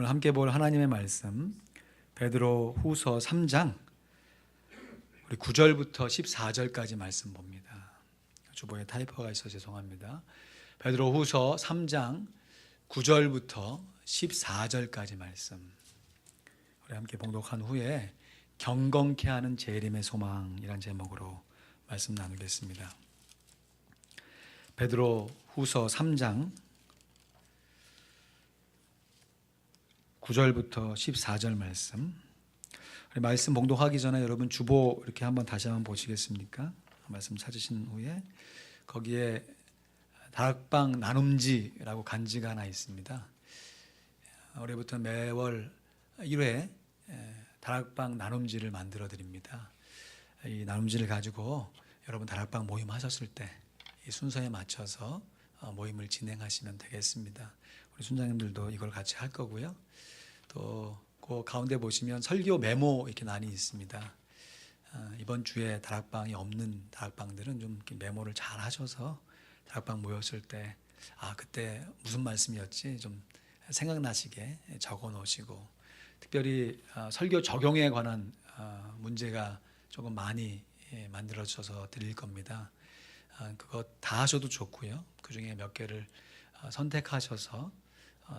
오늘 함께 볼 하나님의 말씀 베드로 후서 3장 우리 9절부터 14절까지 말씀 봅니다. 주보에 타이퍼가 있어 죄송합니다. 베드로 후서 3장 9절부터 14절까지 말씀 우리 함께 봉독한 후에 경건케 하는 재림의 소망이란 제목으로 말씀 나누겠습니다. 베드로 후서 3장 9절부터 14절 말씀 봉독하기 전에 여러분 주보 이렇게 한번 다시 한번 보시겠습니까? 말씀 찾으신 후에 거기에 다락방 나눔지라고 간지가 하나 있습니다. 올해부터 매월 1회 다락방 나눔지를 만들어 드립니다. 이 나눔지를 가지고 여러분 다락방 모임 하셨을 때 이 순서에 맞춰서 모임을 진행하시면 되겠습니다. 우리 순장님들도 이걸 같이 할 거고요. 또 그 가운데 보시면 설교 메모 이렇게 많이 있습니다. 이번 주에 다락방이 없는 다락방들은 좀 이렇게 메모를 잘 하셔서 다락방 모였을 때 그때 무슨 말씀이었지 좀 생각나시게 적어 놓으시고, 특별히 설교 적용에 관한 문제가 조금 많이 만들어져서 드릴 겁니다. 그거 다 하셔도 좋고요. 그 중에 몇 개를 선택하셔서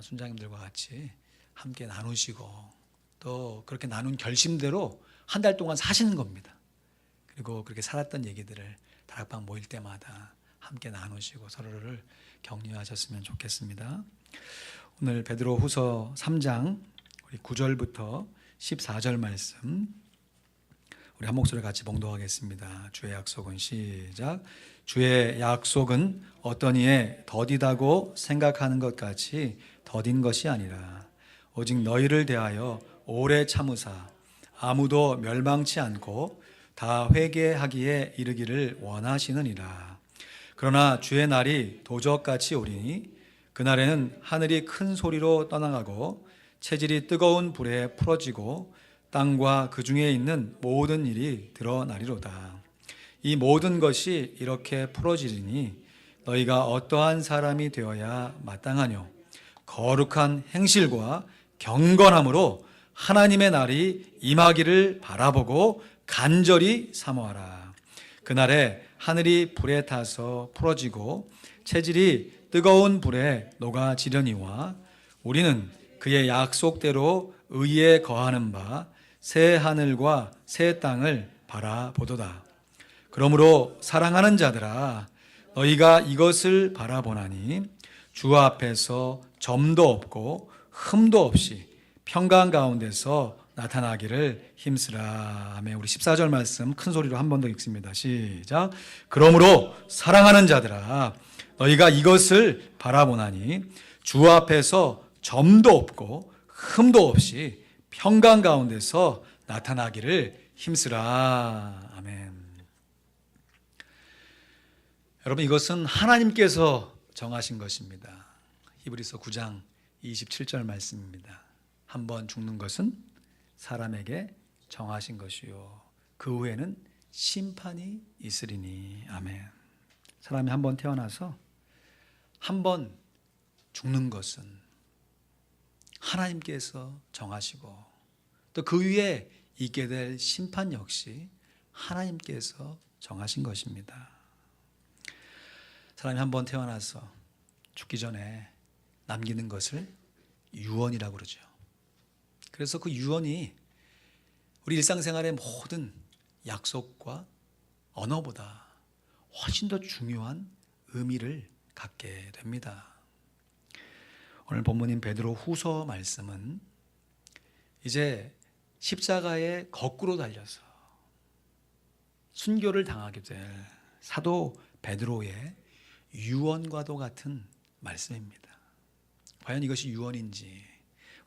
순장님들과 같이 함께 나누시고, 또 그렇게 나눈 결심대로 한 달 동안 사시는 겁니다. 그리고 그렇게 살았던 얘기들을 다락방 모일 때마다 함께 나누시고 서로를 격려하셨으면 좋겠습니다. 오늘 베드로 후서 3장 우리 9절부터 14절 말씀 우리 한 목소리 같이 봉독하겠습니다. 주의 약속은 시작. 주의 약속은 어떤 이에 더디다고 생각하는 것 같이 더딘 것이 아니라 오직 너희를 대하여 오래 참으사 아무도 멸망치 않고 다 회개하기에 이르기를 원하시느니라. 그러나 주의 날이 도적같이 오리니 그날에는 하늘이 큰 소리로 떠나가고 체질이 뜨거운 불에 풀어지고 땅과 그 중에 있는 모든 일이 드러나리로다. 이 모든 것이 이렇게 풀어지리니 너희가 어떠한 사람이 되어야 마땅하뇨? 거룩한 행실과 경건함으로 하나님의 날이 임하기를 바라보고 간절히 사모하라. 그날에 하늘이 불에 타서 풀어지고 체질이 뜨거운 불에 녹아지려니와 우리는 그의 약속대로 의에 거하는 바 새 하늘과 새 땅을 바라보도다. 그러므로 사랑하는 자들아, 너희가 이것을 바라보나니 주 앞에서 점도 없고 흠도 없이 평강 가운데서 나타나기를 힘쓰라. 아멘. 우리 14절 말씀 큰 소리로 한 번 더 읽습니다. 시작. 그러므로 사랑하는 자들아, 너희가 이것을 바라보나니 주 앞에서 점도 없고 흠도 없이 평강 가운데서 나타나기를 힘쓰라. 아멘. 여러분, 이것은 하나님께서 정하신 것입니다. 히브리서 9장 27절 말씀입니다. 한번 죽는 것은 사람에게 정하신 것이요 그 후에는 심판이 있으리니. 아멘. 사람이 한번 태어나서 한번 죽는 것은 하나님께서 정하시고 또 그 위에 있게 될 심판 역시 하나님께서 정하신 것입니다. 사람이 한번 태어나서 죽기 전에 남기는 것을 유언이라고 그러죠. 그래서 그 유언이 우리 일상생활의 모든 약속과 언어보다 훨씬 더 중요한 의미를 갖게 됩니다. 오늘 본문인 베드로 후서 말씀은 이제 십자가에 거꾸로 달려서 순교를 당하게 될 사도 베드로의 유언과도 같은 말씀입니다. 과연 이것이 유언인지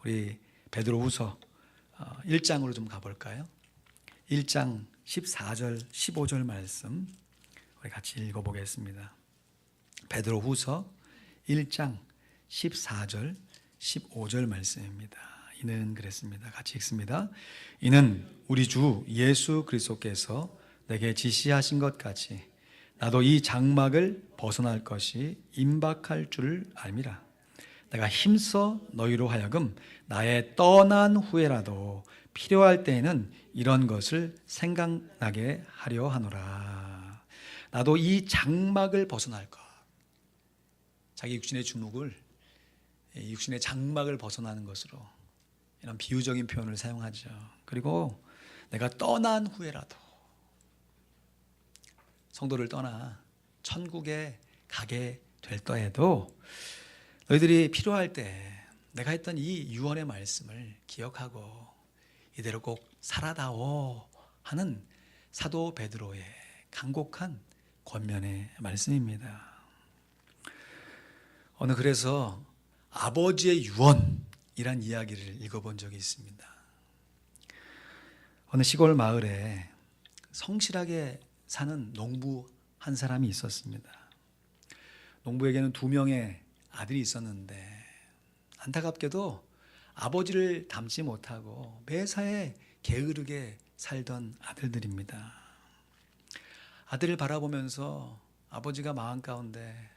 우리 베드로 후서 1장으로 좀 가볼까요? 1장 14절 15절 말씀 우리 같이 읽어보겠습니다. 베드로 후서 1장 14절 15절 말씀입니다. 이는 그랬습니다. 같이 읽습니다. 이는 우리 주 예수 그리스도께서 내게 지시하신 것 같이 나도 이 장막을 벗어날 것이 임박할 줄 알미라. 내가 힘써 너희로 하여금 나의 떠난 후에라도 필요할 때에는 이런 것을 생각나게 하려 하노라. 나도 이 장막을 벗어날 것. 자기 육신의 주눅을, 육신의 장막을 벗어나는 것으로 이런 비유적인 표현을 사용하죠. 그리고 내가 떠난 후에라도, 성도를 떠나 천국에 가게 될 때에도 너희들이 필요할 때 내가 했던 이 유언의 말씀을 기억하고 이대로 꼭 살아다오 하는 사도 베드로의 간곡한 권면의 말씀입니다. 오늘 그래서 아버지의 유언이란 이야기를 읽어본 적이 있습니다. 어느 시골 마을에 성실하게 사는 농부 한 사람이 있었습니다. 농부에게는 2명의 아들이 있었는데 안타깝게도 아버지를 닮지 못하고 매사에 게으르게 살던 아들들입니다. 아들을 바라보면서 아버지가 마음 가운데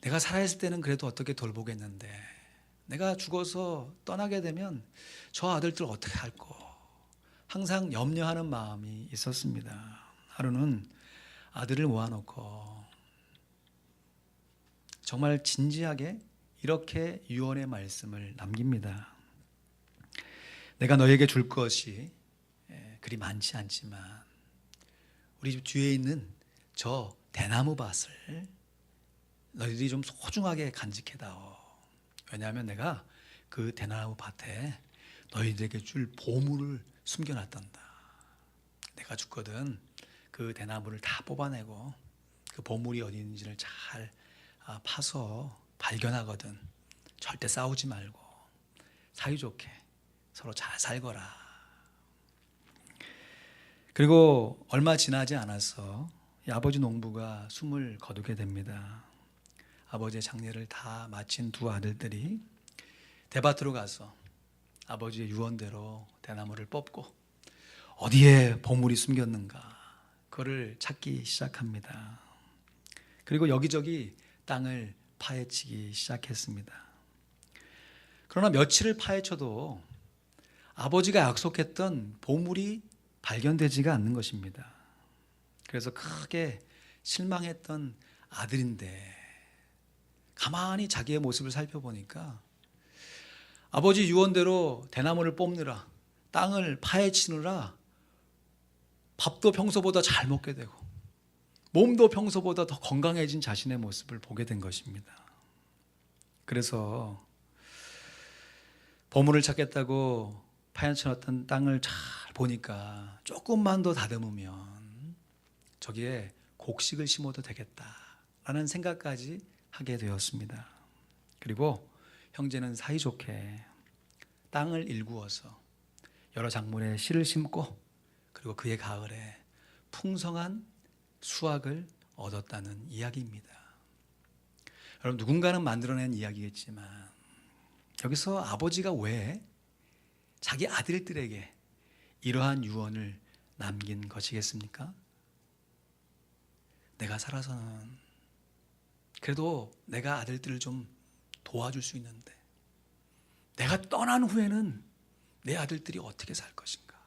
내가 살아있을 때는 그래도 어떻게 돌보겠는데 내가 죽어서 떠나게 되면 저 아들들 어떻게 할꼬 항상 염려하는 마음이 있었습니다. 하루는 아들을 모아놓고 정말 진지하게 이렇게 유언의 말씀을 남깁니다. 내가 너에게 줄 것이 그리 많지 않지만 우리 집 뒤에 있는 저 대나무 밭을 너희들이 좀 소중하게 간직해다오. 왜냐하면 내가 그 대나무 밭에 너희들에게 줄 보물을 숨겨놨단다. 내가 죽거든 그 대나무를 다 뽑아내고 그 보물이 어디 있는지를 잘 파서 발견하거든. 절대 싸우지 말고 사이좋게 서로 잘 살거라. 그리고 얼마 지나지 않아서 이 아버지 농부가 숨을 거두게 됩니다. 아버지의 장례를 다 마친 2 아들들이 대밭으로 가서 아버지의 유언대로 대나무를 뽑고 어디에 보물이 숨겼는가 그거를 찾기 시작합니다. 그리고 여기저기 땅을 파헤치기 시작했습니다. 그러나 며칠을 파헤쳐도 아버지가 약속했던 보물이 발견되지가 않는 것입니다. 그래서 크게 실망했던 아들인데 가만히 자기의 모습을 살펴보니까 아버지 유언대로 대나무를 뽑느라 땅을 파헤치느라 밥도 평소보다 잘 먹게 되고 몸도 평소보다 더 건강해진 자신의 모습을 보게 된 것입니다. 그래서 보물을 찾겠다고 파헤쳐놨던 땅을 잘 보니까 조금만 더 다듬으면 저기에 곡식을 심어도 되겠다라는 생각까지 하게 되었습니다. 그리고 형제는 사이좋게 땅을 일구어서 여러 작물의 씨를 심고 그리고 그의 가을에 풍성한 수확을 얻었다는 이야기입니다. 여러분 누군가는 만들어낸 이야기겠지만 여기서 아버지가 왜 자기 아들들에게 이러한 유언을 남긴 것이겠습니까? 내가 살아서는 그래도 내가 아들들을 좀 도와줄 수 있는데 내가 떠난 후에는 내 아들들이 어떻게 살 것인가?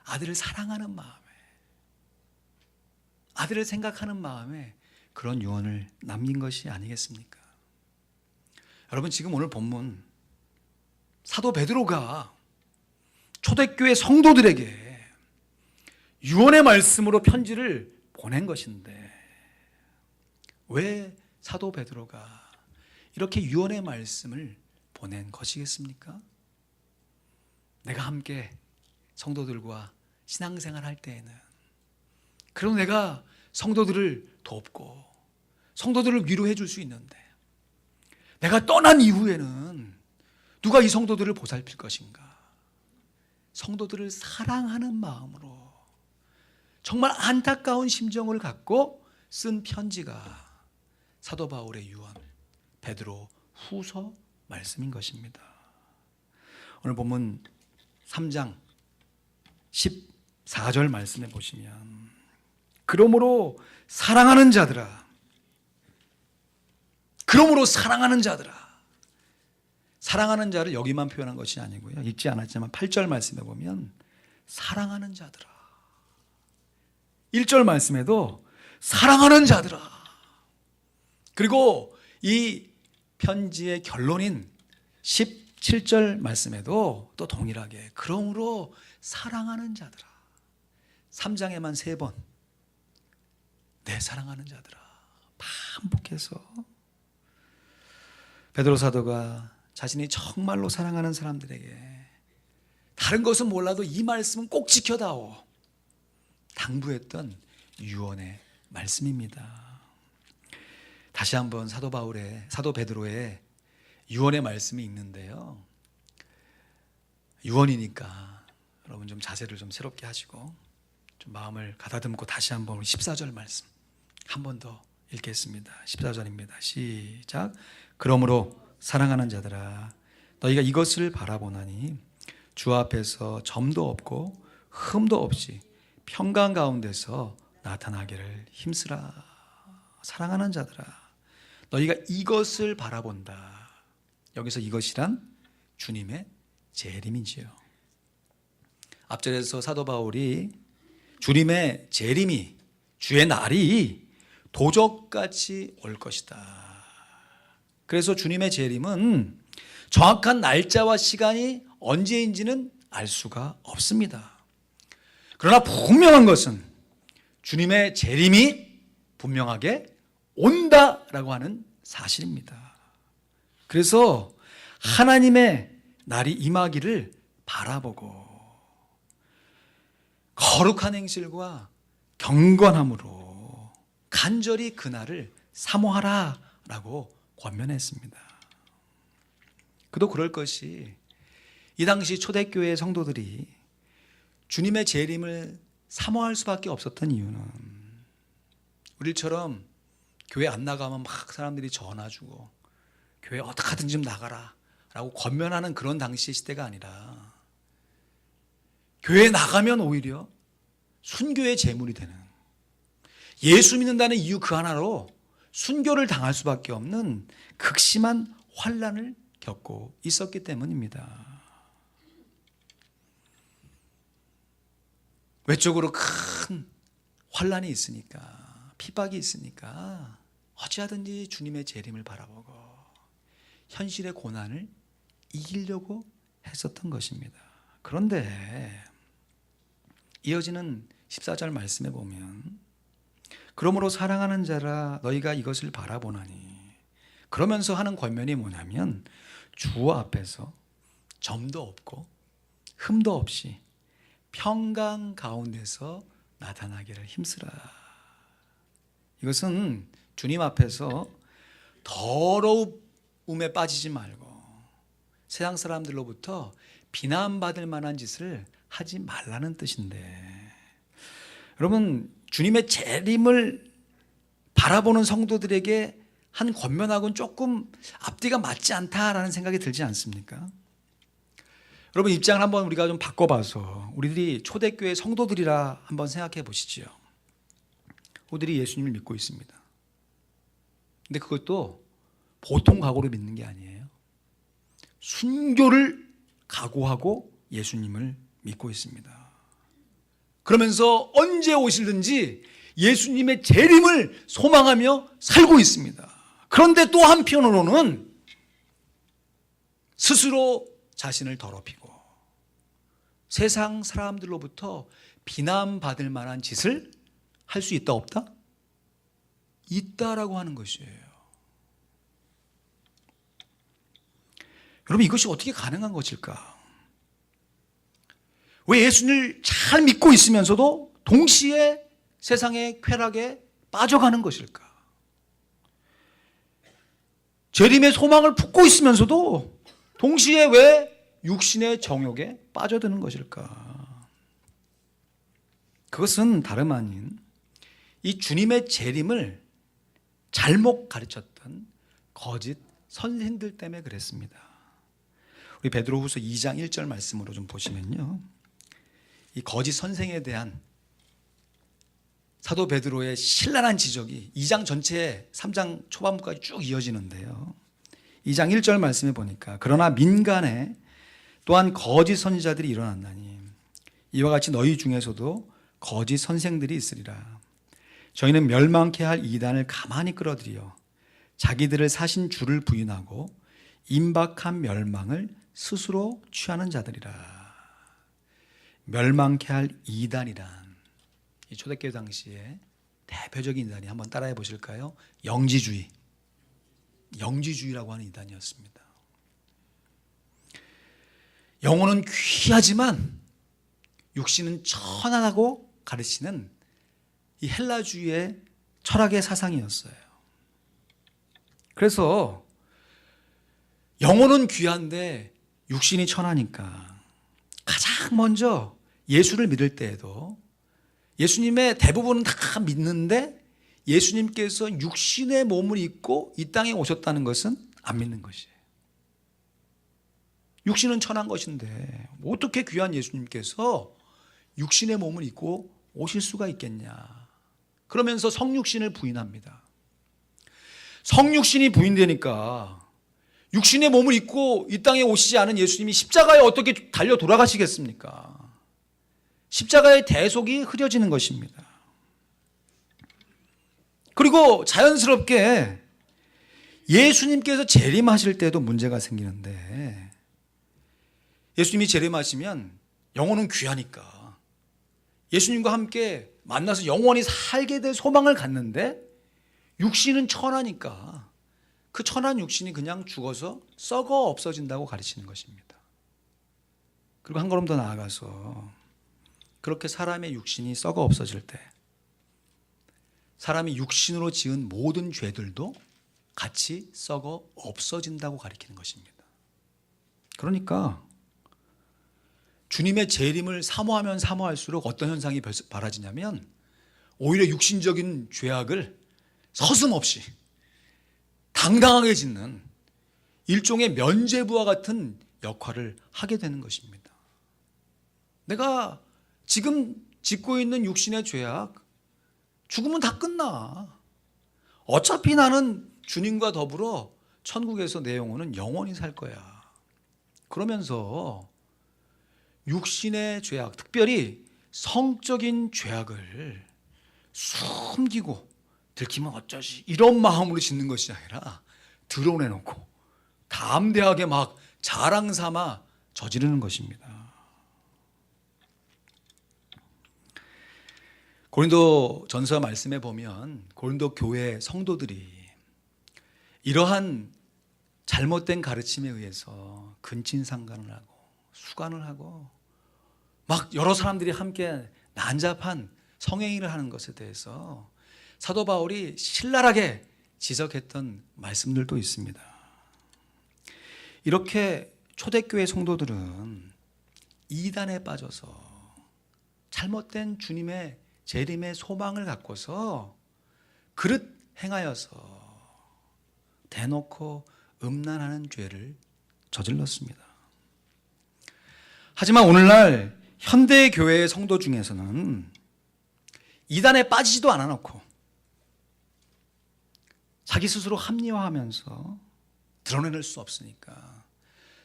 아들을 사랑하는 마음에 아들을 생각하는 마음에 그런 유언을 남긴 것이 아니겠습니까? 여러분 지금 오늘 본문 사도 베드로가 초대교회 성도들에게 유언의 말씀으로 편지를 보낸 것인데 왜 사도 베드로가 이렇게 유언의 말씀을 보낸 것이겠습니까? 내가 함께 성도들과 신앙생활 할 때에는 그럼 내가 성도들을 돕고 성도들을 위로해 줄 수 있는데 내가 떠난 이후에는 누가 이 성도들을 보살필 것인가? 성도들을 사랑하는 마음으로 정말 안타까운 심정을 갖고 쓴 편지가 사도 바울의 유언 베드로 후서 말씀인 것입니다. 오늘 본문 3장 14절 말씀에 보시면 그러므로 사랑하는 자들아 사랑하는 자를 여기만 표현한 것이 아니고요. 읽지 않았지만 8절 말씀에 보면 사랑하는 자들아. 1절 말씀에도 사랑하는 자들아. 그리고 이 편지의 결론인 17절 말씀에도 또 동일하게 그러므로 사랑하는 자들아. 3장에만 3번 내 사랑하는 자들아 반복해서 베드로 사도가 자신이 정말로 사랑하는 사람들에게 다른 것은 몰라도 이 말씀은 꼭 지켜다오 당부했던 유언의 말씀입니다. 다시 한번 사도 베드로의 유언의 말씀이 있는데요. 유언이니까 여러분 좀 자세를 좀 새롭게 하시고 좀 마음을 가다듬고 다시 한번 14절 말씀 한 번 더 읽겠습니다. 14절입니다. 시작. 그러므로 사랑하는 자들아 너희가 이것을 바라보나니 주 앞에서 점도 없고 흠도 없이 평강 가운데서 나타나기를 힘쓰라. 사랑하는 자들아 너희가 이것을 바라본다. 여기서 이것이란 주님의 재림이지요. 앞절에서 사도 바울이 주님의 재림이 주의 날이 도적같이 올 것이다. 그래서 주님의 재림은 정확한 날짜와 시간이 언제인지는 알 수가 없습니다. 그러나 분명한 것은 주님의 재림이 분명하게 온다라고 하는 사실입니다. 그래서 하나님의 날이 임하기를 바라보고 거룩한 행실과 경건함으로 간절히 그날을 사모하라라고 권면했습니다. 그도 그럴 것이 이 당시 초대교회 성도들이 주님의 재림을 사모할 수밖에 없었던 이유는 우리처럼 교회 안 나가면 막 사람들이 전화 주고 교회 어떻게든지 좀 나가라 라고 권면하는 그런 당시의 시대가 아니라 교회에 나가면 오히려 순교의 제물이 되는 예수 믿는다는 이유 그 하나로 순교를 당할 수밖에 없는 극심한 환난을 겪고 있었기 때문입니다. 외적으로 큰 환난이 있으니까 핍박이 있으니까 어찌하든지 주님의 재림을 바라보고 현실의 고난을 이기려고 했었던 것입니다. 그런데 이어지는 14절 말씀에 보면 그러므로 사랑하는 자라 너희가 이것을 바라보나니 그러면서 하는 권면이 뭐냐면 주 앞에서 점도 없고 흠도 없이 평강 가운데서 나타나기를 힘쓰라. 이것은 주님 앞에서 더러움에 빠지지 말고 세상 사람들로부터 비난받을 만한 짓을 하지 말라는 뜻인데, 여러분 주님의 재림을 바라보는 성도들에게 한 권면하고는 조금 앞뒤가 맞지 않다라는 생각이 들지 않습니까? 여러분 입장을 한번 우리가 좀 바꿔봐서 우리들이 초대교회 성도들이라 한번 생각해 보시죠. 우리들이 예수님을 믿고 있습니다. 근데 그것도 보통 각오로 믿는 게 아니에요. 순교를 각오하고 예수님을 믿고 있습니다. 그러면서 언제 오실든지 예수님의 재림을 소망하며 살고 있습니다. 그런데 또 한편으로는 스스로 자신을 더럽히고 세상 사람들로부터 비난받을 만한 짓을 할 수 있다 없다? 있다라고 하는 것이에요. 여러분 이것이 어떻게 가능한 것일까? 왜 예수님을 잘 믿고 있으면서도 동시에 세상의 쾌락에 빠져가는 것일까? 재림의 소망을 품고 있으면서도 동시에 왜 육신의 정욕에 빠져드는 것일까? 그것은 다름 아닌 이 주님의 재림을 잘못 가르쳤던 거짓 선생들 때문에 그랬습니다. 우리 베드로후서 2장 1절 말씀으로 좀 보시면요, 이 거짓 선생에 대한 사도 베드로의 신랄한 지적이 2장 전체에 3장 초반부까지 쭉 이어지는데요, 이 2장 1절 말씀에 보니까 그러나 민간에 또한 거짓 선지자들이 일어났나니 이와 같이 너희 중에서도 거짓 선생들이 있으리라. 저희는 멸망케 할 이단을 가만히 끌어들여 자기들을 사신 주를 부인하고 임박한 멸망을 스스로 취하는 자들이라. 멸망케 할 이단이란 이 초대교회 당시에 대표적인 이단이 한번 따라해 보실까요? 영지주의라고 하는 이단이었습니다. 영혼은 귀하지만 육신은 천하다고 가르치는 이 헬라주의의 철학의 사상이었어요. 그래서 영혼은 귀한데 육신이 천하니까 가장 먼저 예수를 믿을 때에도 예수님의 대부분은 다 믿는데 예수님께서 육신의 몸을 입고 이 땅에 오셨다는 것은 안 믿는 것이에요. 육신은 천한 것인데 어떻게 귀한 예수님께서 육신의 몸을 입고 오실 수가 있겠냐. 그러면서 성육신을 부인합니다. 성육신이 부인되니까 육신의 몸을 입고 이 땅에 오시지 않은 예수님이 십자가에 어떻게 달려 돌아가시겠습니까? 십자가의 대속이 흐려지는 것입니다. 그리고 자연스럽게 예수님께서 재림하실 때도 문제가 생기는데 예수님이 재림하시면 영혼은 귀하니까 예수님과 함께 만나서 영원히 살게 될 소망을 갖는데 육신은 천하니까 그 천한 육신이 그냥 죽어서 썩어 없어진다고 가르치는 것입니다. 그리고 한 걸음 더 나아가서 그렇게 사람의 육신이 썩어 없어질 때 사람이 육신으로 지은 모든 죄들도 같이 썩어 없어진다고 가르치는 것입니다. 그러니까 주님의 재림을 사모하면 사모할수록 어떤 현상이 벌어지냐면 오히려 육신적인 죄악을 서슴없이 당당하게 짓는 일종의 면죄부와 같은 역할을 하게 되는 것입니다. 내가 지금 짓고 있는 육신의 죄악 죽으면 다 끝나. 어차피 나는 주님과 더불어 천국에서 내 영혼은 영원히 살 거야. 그러면서 육신의 죄악, 특별히 성적인 죄악을 숨기고 들키면 어쩌지 이런 마음으로 짓는 것이 아니라 드러내놓고 담대하게 막 자랑 삼아 저지르는 것입니다. 고린도 전서 말씀에 보면 고린도 교회 성도들이 이러한 잘못된 가르침에 의해서 근친상간을 하고 수간을 하고 막 여러 사람들이 함께 난잡한 성행위를 하는 것에 대해서 사도 바울이 신랄하게 지적했던 말씀들도 있습니다. 이렇게 초대교회 성도들은 이단에 빠져서 잘못된 주님의 재림의 소망을 갖고서 그릇 행하여서 대놓고 음란하는 죄를 저질렀습니다. 하지만 오늘날 현대 교회의 성도 중에서는 이단에 빠지지도 않아 놓고 자기 스스로 합리화하면서 드러낼 수 없으니까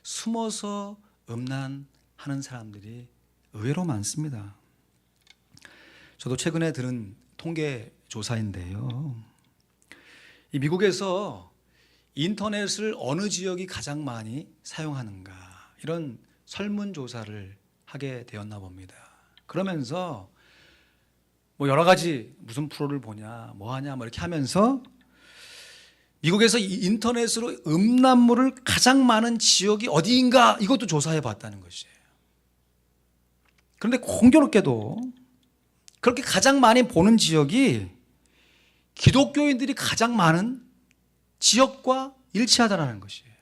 숨어서 음란하는 사람들이 의외로 많습니다. 저도 최근에 들은 통계 조사인데요. 이 미국에서 인터넷을 어느 지역이 가장 많이 사용하는가 이런 설문조사를 하게 되었나 봅니다. 그러면서 뭐 여러 가지 무슨 프로를 보냐 뭐 하냐 뭐 이렇게 하면서 미국에서 인터넷으로 음란물을 가장 많은 지역이 어디인가 이것도 조사해 봤다는 것이에요. 그런데 공교롭게도 그렇게 가장 많이 보는 지역이 기독교인들이 가장 많은 지역과 일치하다는 것이에요.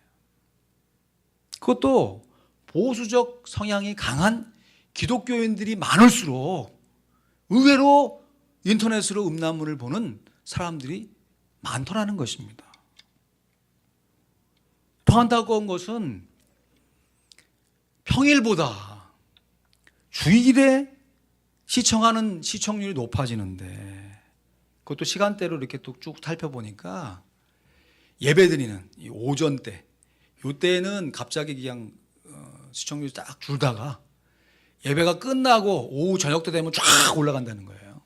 그것도 보수적 성향이 강한 기독교인들이 많을수록 의외로 인터넷으로 음란물을 보는 사람들이 많더라는 것입니다. 더 안타까운 것은 평일보다 주일에 시청하는 시청률이 높아지는데 그것도 시간대로 이렇게 쭉 살펴보니까 예배드리는 이 오전 때 요때는 갑자기 그냥 시청률이 딱 줄다가 예배가 끝나고 오후 저녁 때 되면 쫙 올라간다는 거예요.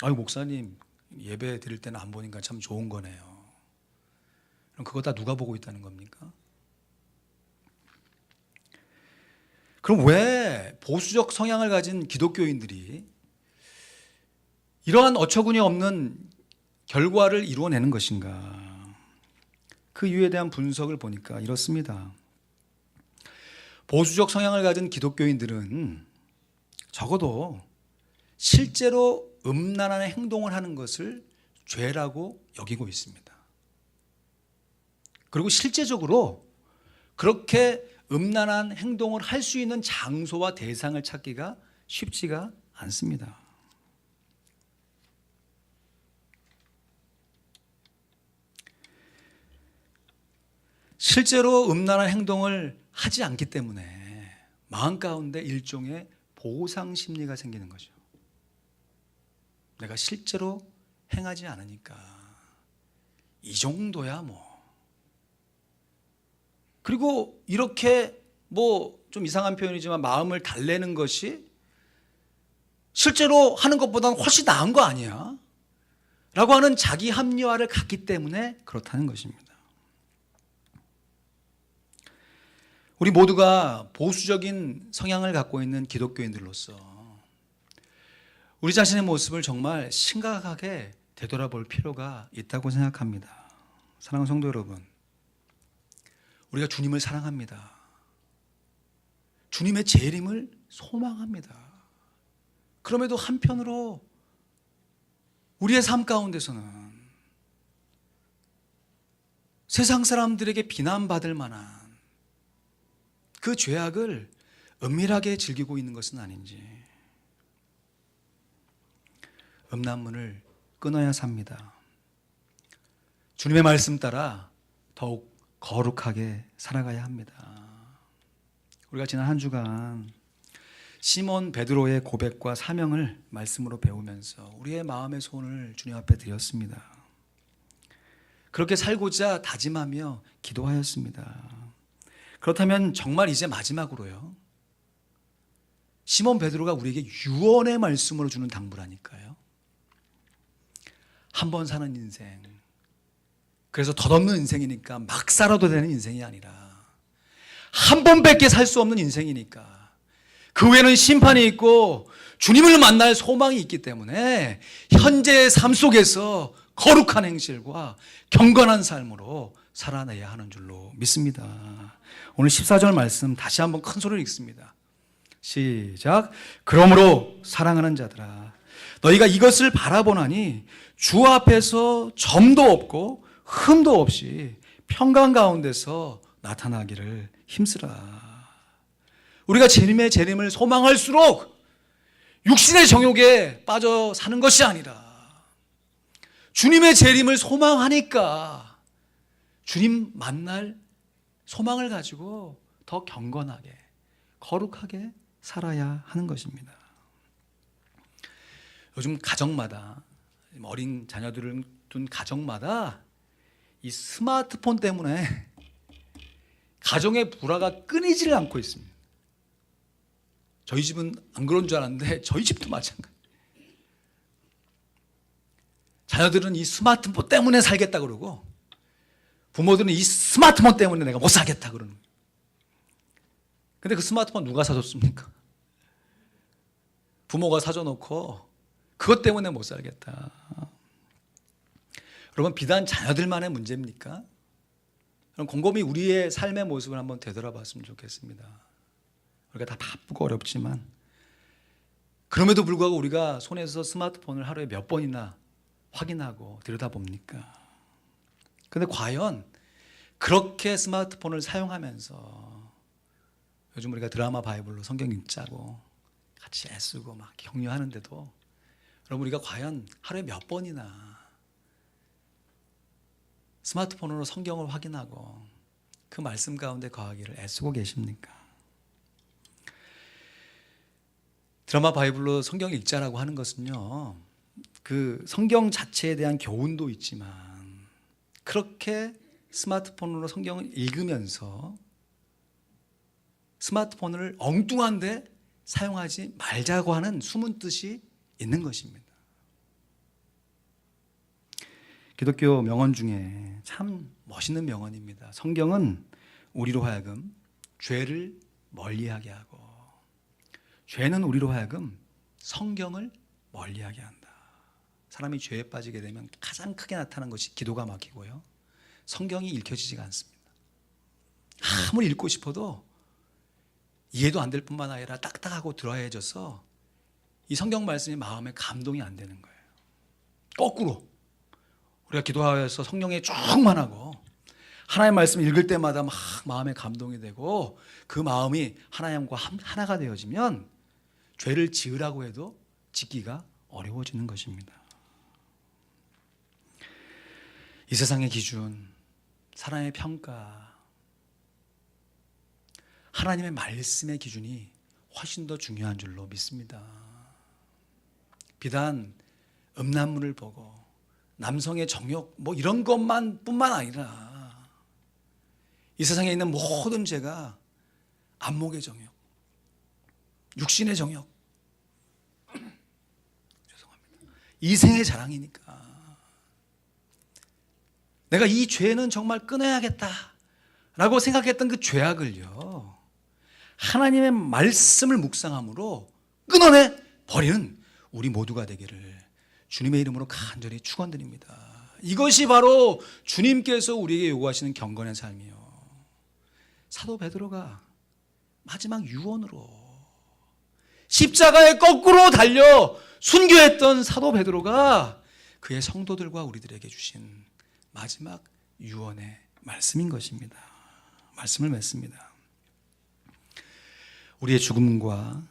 아유, 목사님 예배 드릴 때는 안 보니까 참 좋은 거네요. 그럼 그거 다 누가 보고 있다는 겁니까? 그럼 왜 보수적 성향을 가진 기독교인들이 이러한 어처구니 없는 결과를 이루어내는 것인가? 그 이유에 대한 분석을 보니까 이렇습니다. 보수적 성향을 가진 기독교인들은 적어도 실제로 음란한 행동을 하는 것을 죄라고 여기고 있습니다. 그리고 실제적으로 그렇게 음란한 행동을 할 수 있는 장소와 대상을 찾기가 쉽지가 않습니다. 실제로 음란한 행동을 하지 않기 때문에 마음 가운데 일종의 보상 심리가 생기는 거죠. 내가 실제로 행하지 않으니까 이 정도야 뭐. 그리고 이렇게 좀 이상한 표현이지만 마음을 달래는 것이 실제로 하는 것보다는 훨씬 나은 거 아니야? 라고 하는 자기 합리화를 갖기 때문에 그렇다는 것입니다. 우리 모두가 보수적인 성향을 갖고 있는 기독교인들로서 우리 자신의 모습을 정말 심각하게 되돌아볼 필요가 있다고 생각합니다. 사랑하는 성도 여러분, 우리가 주님을 사랑합니다. 주님의 재림을 소망합니다. 그럼에도 한편으로 우리의 삶 가운데서는 세상 사람들에게 비난받을 만한 그 죄악을 은밀하게 즐기고 있는 것은 아닌지. 음란물을 끊어야 삽니다. 주님의 말씀 따라 더욱 거룩하게 살아가야 합니다. 우리가 지난 한 주간 시몬 베드로의 고백과 사명을 말씀으로 배우면서 우리의 마음의 소원을 주님 앞에 드렸습니다. 그렇게 살고자 다짐하며 기도하였습니다. 그렇다면 정말 이제 마지막으로요, 시몬 베드로가 우리에게 유언의 말씀으로 주는 당부라니까요. 한 번 사는 인생, 그래서 덧없는 인생이니까 막 살아도 되는 인생이 아니라 한 번밖에 살 수 없는 인생이니까 그 후에는 심판이 있고 주님을 만날 소망이 있기 때문에 현재의 삶 속에서 거룩한 행실과 경건한 삶으로 살아내야 하는 줄로 믿습니다. 오늘 14절 말씀 다시 한번 큰 소리를 읽습니다. 시작. 그러므로 사랑하는 자들아, 너희가 이것을 바라보나니 주 앞에서 점도 없고 흠도 없이 평강 가운데서 나타나기를 힘쓰라. 우리가 주님의 재림을 소망할수록 육신의 정욕에 빠져 사는 것이 아니라 주님의 재림을 소망하니까 주님 만날 소망을 가지고 더 경건하게 거룩하게 살아야 하는 것입니다. 요즘 가정마다, 어린 자녀들을 둔 가정마다 이 스마트폰 때문에 가정의 불화가 끊이지를 않고 있습니다. 저희 집은 안 그런 줄 알았는데 저희 집도 마찬가지. 자녀들은 이 스마트폰 때문에 살겠다 그러고 부모들은 이 스마트폰 때문에 내가 못 살겠다 그러는 거예요. 근데 그 스마트폰 누가 사줬습니까? 부모가 사줘놓고 그것 때문에 못 살겠다. 여러분, 비단 자녀들만의 문제입니까? 그럼 곰곰이 우리의 삶의 모습을 한번 되돌아봤으면 좋겠습니다. 우리가 다 바쁘고 어렵지만 그럼에도 불구하고 우리가 손에서 스마트폰을 하루에 몇 번이나 확인하고 들여다봅니까? 그런데 과연 그렇게 스마트폰을 사용하면서 요즘 우리가 드라마 바이블로 성경 읽자고 같이 애쓰고 막 격려하는데도 여러분, 우리가 과연 하루에 몇 번이나 스마트폰으로 성경을 확인하고 그 말씀 가운데 거하기를 애쓰고 계십니까? 드라마 바이블로 성경 읽자라고 하는 것은요, 그 성경 자체에 대한 교훈도 있지만 그렇게 스마트폰으로 성경을 읽으면서 스마트폰을 엉뚱한데 사용하지 말자고 하는 숨은 뜻이 있는 것입니다. 기독교 명언 중에 참 멋있는 명언입니다. 성경은 우리로 하여금 죄를 멀리하게 하고, 죄는 우리로 하여금 성경을 멀리하게 한다. 사람이 죄에 빠지게 되면 가장 크게 나타나는 것이 기도가 막히고요, 성경이 읽혀지지가 않습니다. 아무리 읽고 싶어도 이해도 안 될 뿐만 아니라 딱딱하고 드라이해져서 이 성경 말씀이 마음에 감동이 안 되는 거예요. 거꾸로 우리가 기도하여서 성령에 충만하고 하나님의 말씀 읽을 때마다 막 마음에 감동이 되고 그 마음이 하나님과 하나가 되어지면 죄를 지으라고 해도 짓기가 어려워지는 것입니다. 이 세상의 기준, 사람의 평가, 하나님의 말씀의 기준이 훨씬 더 중요한 줄로 믿습니다. 비단 음란물을 보고 남성의 정욕 이런 것만 뿐만 아니라 이 세상에 있는 모든 죄가 안목의 정욕, 육신의 정욕, 죄송합니다, 이생의 자랑이니까 내가 이 죄는 정말 끊어야겠다라고 생각했던 그 죄악을요, 하나님의 말씀을 묵상함으로 끊어내 버리는 우리 모두가 되기를 주님의 이름으로 간절히 축원드립니다. 이것이 바로 주님께서 우리에게 요구하시는 경건의 삶이요, 사도 베드로가 마지막 유언으로 십자가에 거꾸로 달려 순교했던 사도 베드로가 그의 성도들과 우리들에게 주신 마지막 유언의 말씀인 것입니다. 말씀을 맺습니다. 우리의 죽음과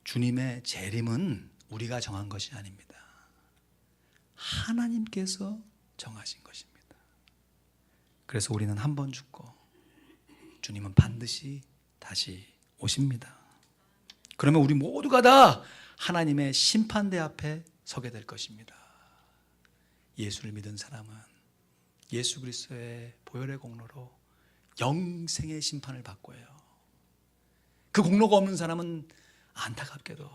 주님의 재림은 우리가 정한 것이 아닙니다. 하나님께서 정하신 것입니다. 그래서 우리는 한 번 죽고 주님은 반드시 다시 오십니다. 그러면 우리 모두가 다 하나님의 심판대 앞에 서게 될 것입니다. 예수를 믿은 사람은 예수 그리스도의 보혈의 공로로 영생의 심판을 받고 해요. 그 공로가 없는 사람은 안타깝게도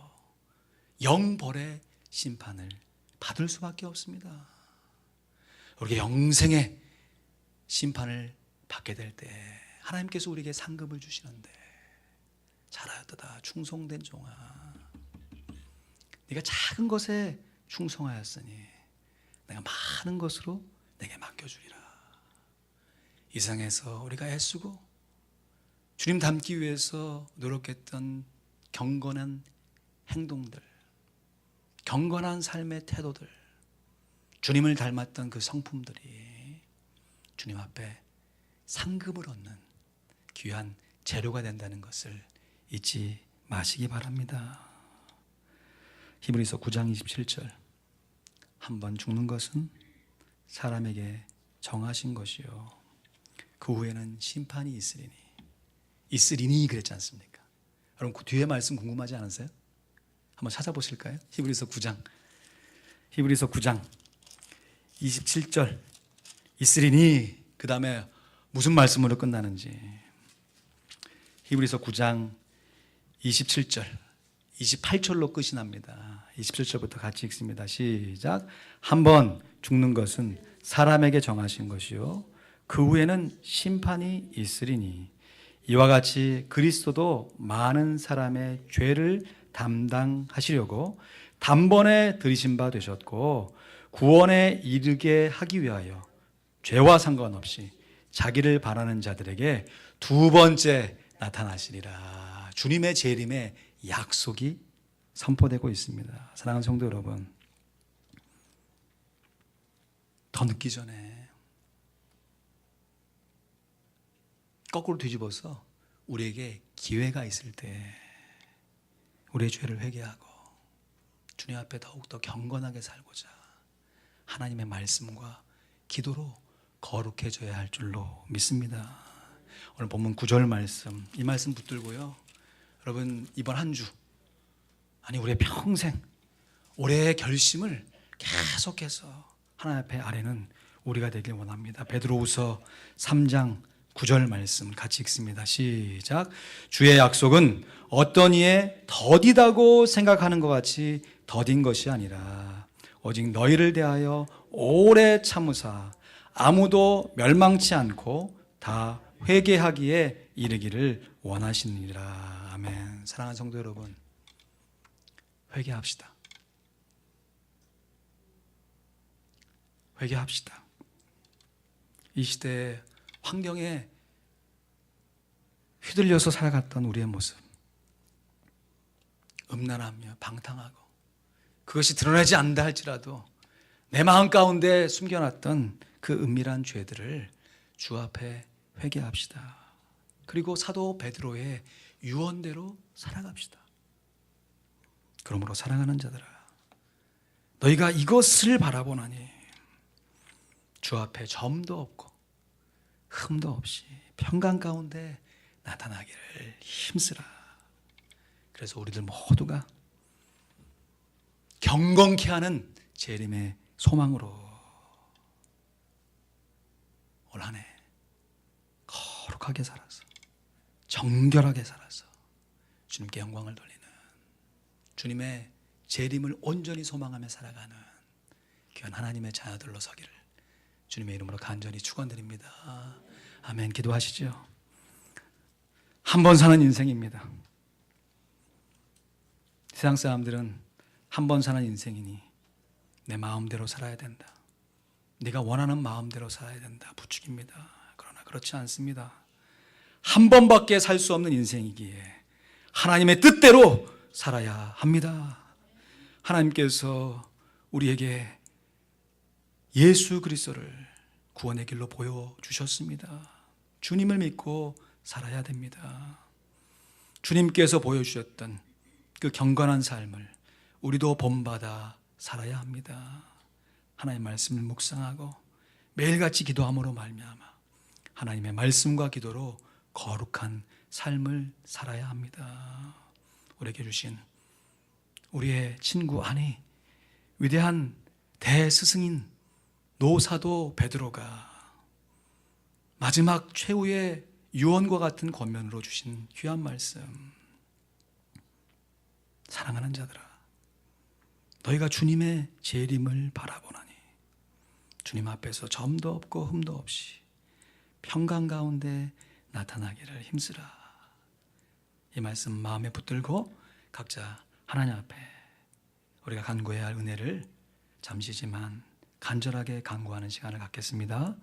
영벌의 심판을 받을 수밖에 없습니다. 우리가 영생의 심판을 받게 될 때 하나님께서 우리에게 상급을 주시는데, 잘하였도다 충성된 종아, 네가 작은 것에 충성하였으니 내가 많은 것으로 내게 맡겨주리라. 이 세상에서 우리가 애쓰고 주님 닮기 위해서 노력했던 경건한 행동들, 경건한 삶의 태도들, 주님을 닮았던 그 성품들이 주님 앞에 상급을 얻는 귀한 재료가 된다는 것을 잊지 마시기 바랍니다. 히브리서 9장 27절, 한 번 죽는 것은 사람에게 정하신 것이요 그 후에는 심판이 있으리니 그랬지 않습니까? 여러분 그 뒤에 말씀 궁금하지 않으세요? 한번 찾아보실까요? 히브리서 9장 27절, 있으리니 그 다음에 무슨 말씀으로 끝나는지. 히브리서 9장 27절 28절로 끝이 납니다. 27절부터 같이 읽습니다. 시작. 한번 죽는 것은 사람에게 정하신 것이요 그 후에는 심판이 있으리니 이와 같이 그리스도도 많은 사람의 죄를 담당하시려고 단번에 들이신 바 되셨고 구원에 이르게 하기 위하여 죄와 상관없이 자기를 바라는 자들에게 두 번째 나타나시리라. 주님의 재림의 약속이 선포되고 있습니다. 사랑하는 성도 여러분, 더 늦기 전에 거꾸로 뒤집어서 우리에게 기회가 있을 때 우리의 죄를 회개하고 주님 앞에 더욱더 경건하게 살고자 하나님의 말씀과 기도로 거룩해져야 할 줄로 믿습니다. 오늘 본문 9절 말씀, 이 말씀 붙들고요, 여러분 이번 한 주, 아니 우리의 평생 올해의 결심을 계속해서 하나님 앞에 아래는 우리가 되길 원합니다. 베드로후서 3장 9절 말씀 같이 읽습니다. 시작. 주의 약속은 어떤 이의 더디다고 생각하는 것 같이 더딘 것이 아니라 오직 너희를 대하여 오래 참으사 아무도 멸망치 않고 다 회개하기에 이르기를 원하시느니라. 아멘. 사랑하는 성도 여러분, 회개합시다. 회개합시다. 이 시대의 환경에 휘둘려서 살아갔던 우리의 모습, 음란하며 방탕하고 그것이 드러나지 않는다 할지라도 내 마음 가운데 숨겨놨던 그 은밀한 죄들을 주 앞에 회개합시다. 그리고 사도 베드로의 유언대로 살아갑시다. 그러므로 사랑하는 자들아, 너희가 이것을 바라보나니 주 앞에 점도 없고 흠도 없이 평강 가운데 나타나기를 힘쓰라. 그래서 우리들 모두가 경건케 하는 재림의 소망으로 올 한 해 거룩하게 살아서 정결하게 살아서 주님께 영광을 돌리는, 주님의 재림을 온전히 소망하며 살아가는 귀한 하나님의 자녀들로 서기를 주님의 이름으로 간절히 축원드립니다. 아멘. 기도하시죠. 한 번 사는 인생입니다. 세상 사람들은 한 번 사는 인생이니 내 마음대로 살아야 된다, 네가 원하는 마음대로 살아야 된다 부추깁니다. 그러나 그렇지 않습니다. 한 번밖에 살 수 없는 인생이기에 하나님의 뜻대로 살아야 합니다. 하나님께서 우리에게 예수 그리스도를 구원의 길로 보여주셨습니다. 주님을 믿고 살아야 됩니다. 주님께서 보여주셨던 그 경건한 삶을 우리도 본받아 살아야 합니다. 하나님의 말씀을 묵상하고 매일같이 기도함으로 말미암아 하나님의 말씀과 기도로 거룩한 삶을 살아야 합니다. 우리에게 주신 우리의 친구, 아니 위대한 대스승인 노사도 베드로가 마지막 최후의 유언과 같은 권면으로 주신 귀한 말씀, 사랑하는 자들아, 너희가 주님의 재림을 바라보나니 주님 앞에서 점도 없고 흠도 없이 평강 가운데 나타나기를 힘쓰라. 이 말씀 마음에 붙들고 각자 하나님 앞에 우리가 간구해야 할 은혜를 잠시지만 간절하게 간구하는 시간을 갖겠습니다.